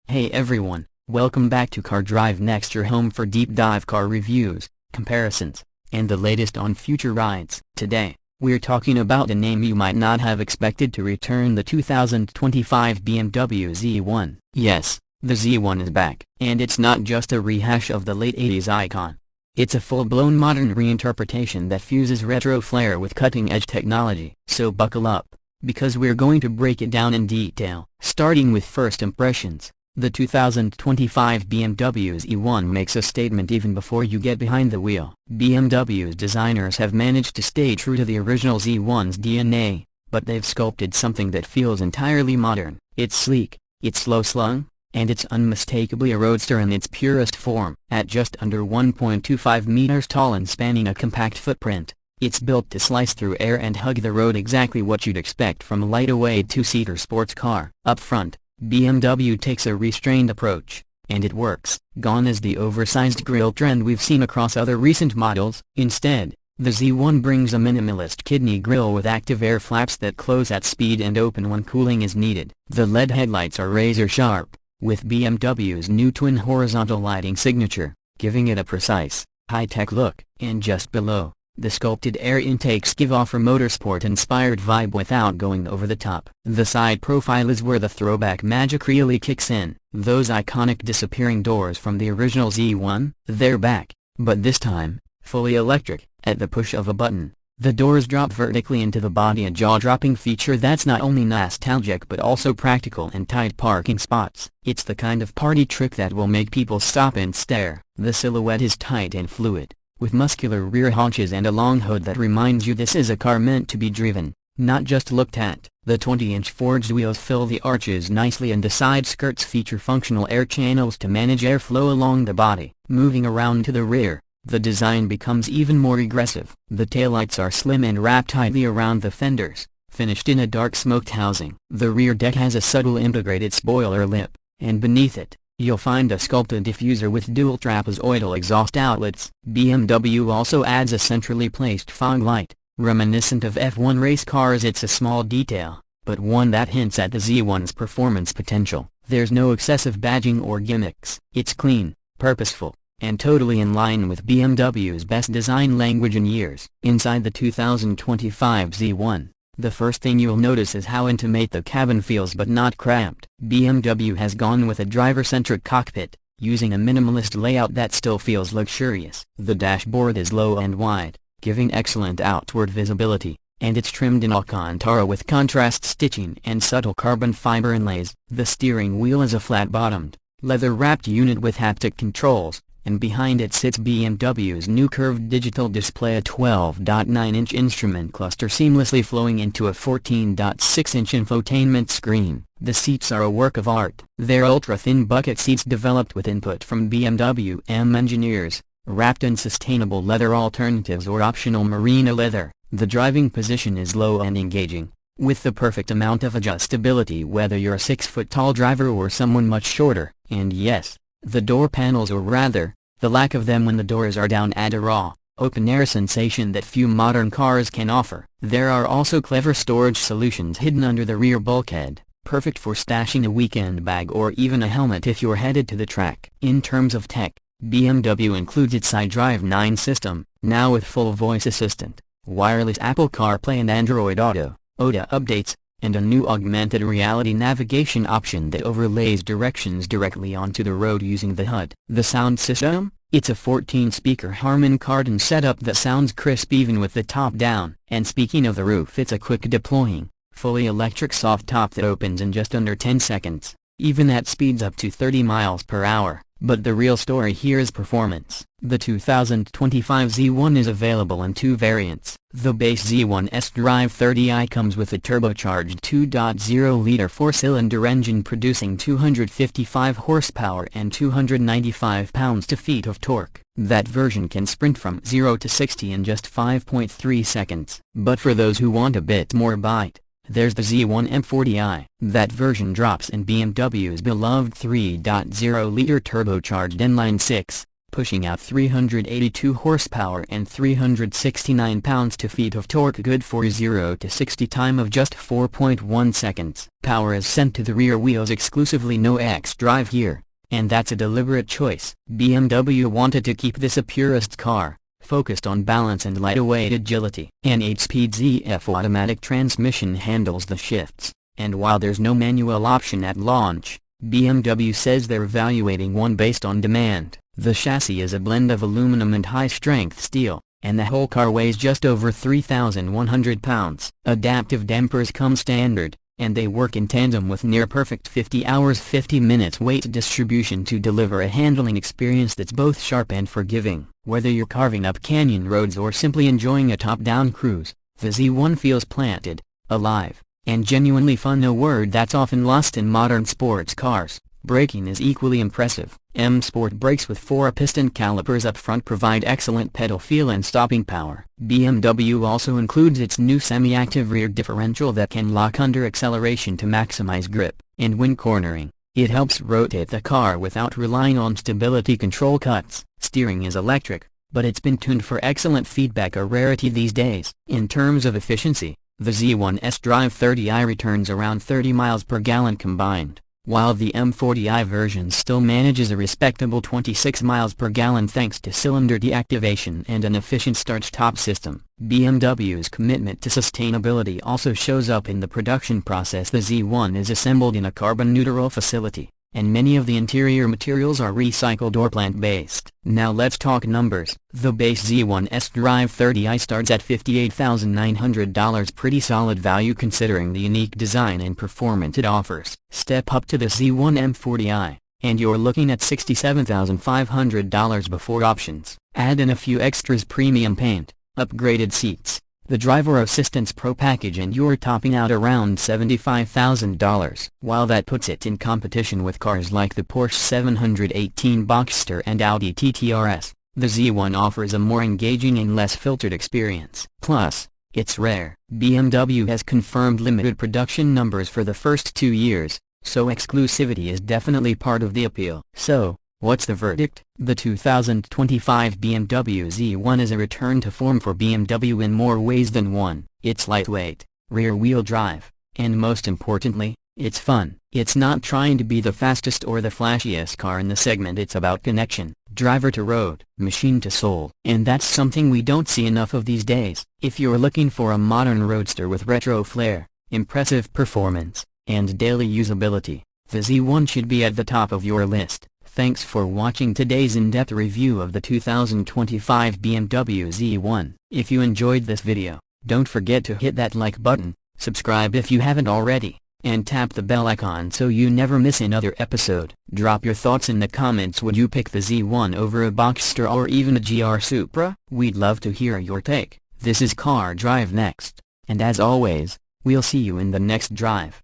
Hey everyone, welcome back to Car Drive Next, your home for deep dive car reviews, comparisons, and the latest on future rides. Today, we're talking about a name you might not have expected to return: the 2025 BMW Z1. Yes, the Z1 is back, and it's not just a rehash of the late 80s icon. It's a full-blown modern reinterpretation that fuses retro flair with cutting-edge technology. So buckle up, because we're going to break it down in detail. Starting with first impressions, the 2025 BMW Z1 makes a statement even before you get behind the wheel. BMW's designers have managed to stay true to the original Z1's DNA, but they've sculpted something that feels entirely modern. It's sleek, it's slow-slung, and it's unmistakably a roadster in its purest form. At just under 1.25 meters tall and spanning a compact footprint, it's built to slice through air and hug the road, exactly what you'd expect from a lightweight two-seater sports car. Up front, BMW takes a restrained approach, and it works. Gone is the oversized grille trend we've seen across other recent models. Instead, the Z1 brings a minimalist kidney grille with active air flaps that close at speed and open when cooling is needed. The LED headlights are razor sharp, with BMW's new twin horizontal lighting signature, giving it a precise, high-tech look. And just below, the sculpted air intakes give off a motorsport-inspired vibe without going over the top. The side profile is where the throwback magic really kicks in. Those iconic disappearing doors from the original Z1, they're back, but this time, fully electric. At the push of a button, the doors drop vertically into the body, a jaw-dropping feature that's not only nostalgic but also practical in tight parking spots. It's the kind of party trick that will make people stop and stare. The silhouette is tight and fluid, with muscular rear haunches and a long hood that reminds you this is a car meant to be driven, not just looked at. The 20-inch forged wheels fill the arches nicely, and the side skirts feature functional air channels to manage airflow along the body. Moving around to the rear, the design becomes even more aggressive. The taillights are slim and wrap tightly around the fenders, finished in a dark smoked housing. The rear deck has a subtle integrated spoiler lip, and beneath it, you'll find a sculpted diffuser with dual trapezoidal exhaust outlets. BMW also adds a centrally placed fog light, reminiscent of F1 race cars. It's a small detail, but one that hints at the Z1's performance potential. There's no excessive badging or gimmicks. It's clean, purposeful, and totally in line with BMW's best design language in years. Inside the 2025 Z1, the first thing you'll notice is how intimate the cabin feels, but not cramped. BMW has gone with a driver-centric cockpit, using a minimalist layout that still feels luxurious. The dashboard is low and wide, giving excellent outward visibility, and it's trimmed in Alcantara with contrast stitching and subtle carbon fiber inlays. The steering wheel is a flat-bottomed, leather-wrapped unit with haptic controls, and behind it sits BMW's new curved digital display, a 12.9-inch instrument cluster seamlessly flowing into a 14.6-inch infotainment screen. The seats are a work of art. They're ultra-thin bucket seats developed with input from BMW M engineers, wrapped in sustainable leather alternatives or optional merino leather. The driving position is low and engaging, with the perfect amount of adjustability whether you're a 6-foot-tall driver or someone much shorter. And yes, the door panels, or rather, the lack of them when the doors are down, add a raw, open-air sensation that few modern cars can offer. There are also clever storage solutions hidden under the rear bulkhead, perfect for stashing a weekend bag or even a helmet if you're headed to the track. In terms of tech, BMW includes its iDrive 9 system, now with full voice assistant, wireless Apple CarPlay and Android Auto updates, and a new augmented reality navigation option that overlays directions directly onto the road using the HUD. The sound system? It's a 14-speaker Harman Kardon setup that sounds crisp even with the top down. And speaking of the roof, it's a quick deploying, fully electric soft top that opens in just under 10 seconds, even at speeds up to 30 miles per hour. But the real story here is performance. The 2025 Z1 is available in two variants. The base Z1 S-Drive 30i comes with a turbocharged 2.0-liter four-cylinder engine producing 255 horsepower and 295 pounds-feet of torque. That version can sprint from 0 to 60 in just 5.3 seconds. But for those who want a bit more bite, there's the Z1 M40i. That version drops in BMW's beloved 3.0-liter turbocharged inline-six, pushing out 382 horsepower and 369 pounds-feet of torque, good for 0 to 60 time of just 4.1 seconds. Power is sent to the rear wheels exclusively, no X-drive here, and that's a deliberate choice. BMW wanted to keep this a purist car, focused on balance and lightweight agility. An 8-speed ZF automatic transmission handles the shifts, and while there's no manual option at launch, BMW says they're evaluating one based on demand. The chassis is a blend of aluminum and high-strength steel, and the whole car weighs just over 3,100 pounds. Adaptive dampers come standard, and they work in tandem with near-perfect 50 hours 50 minutes weight distribution to deliver a handling experience that's both sharp and forgiving. Whether you're carving up canyon roads or simply enjoying a top-down cruise, the Z1 feels planted, alive, and genuinely fun, a word that's often lost in modern sports cars. Braking is equally impressive. M Sport brakes with 4-piston calipers up front provide excellent pedal feel and stopping power. BMW also includes its new semi-active rear differential that can lock under acceleration to maximize grip, and when cornering, it helps rotate the car without relying on stability control cuts. Steering is electric, but it's been tuned for excellent feedback, a rarity these days. In terms of efficiency, the Z1 S-Drive 30i returns around 30 miles per gallon combined, while the M40i version still manages a respectable 26 miles per gallon thanks to cylinder deactivation and an efficient start-stop system. BMW's commitment to sustainability also shows up in the production process. The Z1 is assembled in a carbon-neutral facility, and many of the interior materials are recycled or plant-based. Now let's talk numbers. The base Z1 S-Drive 30i starts at $58,900, pretty solid value considering the unique design and performance it offers. Step up to the Z1 M40i, and you're looking at $67,500 before options. Add in a few extras: premium paint, upgraded seats, the driver assistance pro package, and you're topping out around $75,000. While that puts it in competition with cars like the Porsche 718 Boxster and Audi TT-RS, the Z1 offers a more engaging and less filtered experience. Plus, it's rare. BMW has confirmed limited production numbers for the first 2 years, so exclusivity is definitely part of the appeal. So, what's the verdict? The 2025 BMW Z1 is a return to form for BMW in more ways than one. It's lightweight, rear-wheel drive, and most importantly, it's fun. It's not trying to be the fastest or the flashiest car in the segment. It's about connection, driver to road, machine to soul. And that's something we don't see enough of these days. If you're looking for a modern roadster with retro flair, impressive performance, and daily usability, the Z1 should be at the top of your list. Thanks for watching today's in-depth review of the 2025 BMW Z1. If you enjoyed this video, don't forget to hit that like button, subscribe if you haven't already, and tap the bell icon so you never miss another episode. Drop your thoughts in the comments. Would you pick the Z1 over a Boxster or even a GR Supra? We'd love to hear your take. This is Car Drive Next, and as always, we'll see you in the next drive.